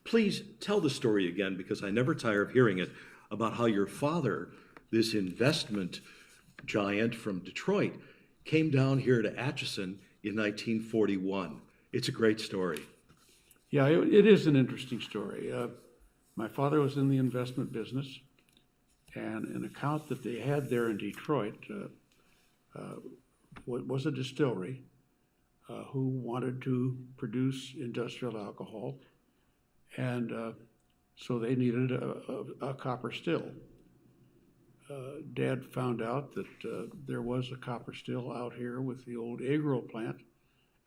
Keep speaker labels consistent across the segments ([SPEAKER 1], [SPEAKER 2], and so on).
[SPEAKER 1] Please tell the story again, because I never tire of hearing it, about how your father, this investment giant from Detroit, came down here to Atchison in 1941. It's a great story.
[SPEAKER 2] Yeah, it is an interesting story. My father was in the investment business, and an account that they had there in Detroit was a distillery who wanted to produce industrial alcohol, and so they needed a copper still. Dad found out that there was a copper still out here with the old Agro plant,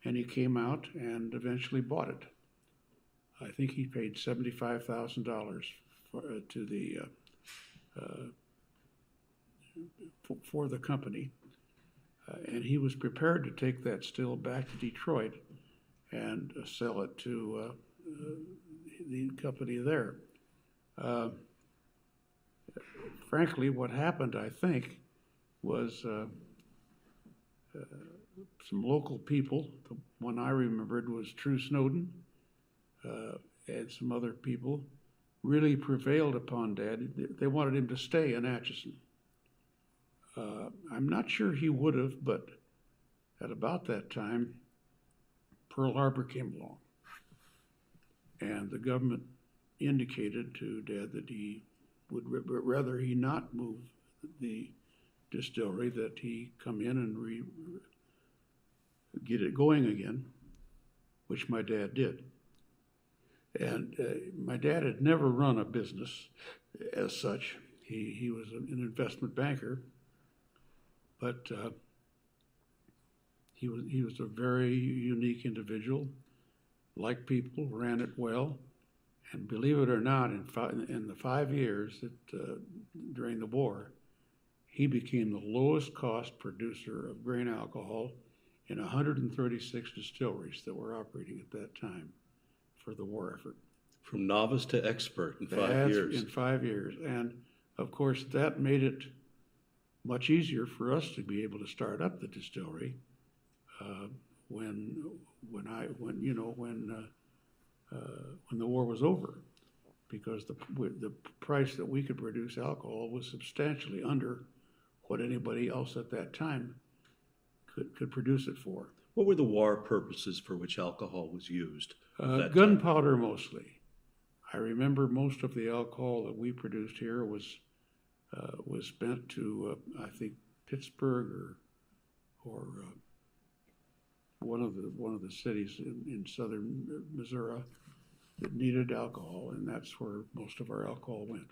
[SPEAKER 2] and he came out and eventually bought it. I think he paid $75,000 for the company, and he was prepared to take that still back to Detroit and sell it to the company there. Frankly, what happened, I think, was some local people. The one I remembered was True Snowden, and some other people really prevailed upon Dad. They wanted him to stay in Atchison. I'm not sure he would have, but at about that time, Pearl Harbor came along, and the government indicated to Dad that he would rather he not move the distillery, that he come in and get it going again, which my dad did. And my dad had never run a business as such. He was an investment banker, but he was a very unique individual, liked people, ran it well. And believe it or not, in the 5 years that during the war, he became the lowest cost producer of grain alcohol in 136 distilleries that were operating at that time for the war effort.
[SPEAKER 1] From novice to expert in 5 years.
[SPEAKER 2] In 5 years. And of course, that made it much easier for us to be able to start up the distillery when the war was over, because the price that we could produce alcohol was substantially under what anybody else at that time could produce it for.
[SPEAKER 1] What were the war purposes for which alcohol was used?
[SPEAKER 2] Gunpowder mostly. I remember most of the alcohol that we produced here was spent to I think Pittsburgh or one of the cities in southern Missouri that needed alcohol, and that's where most of our alcohol went.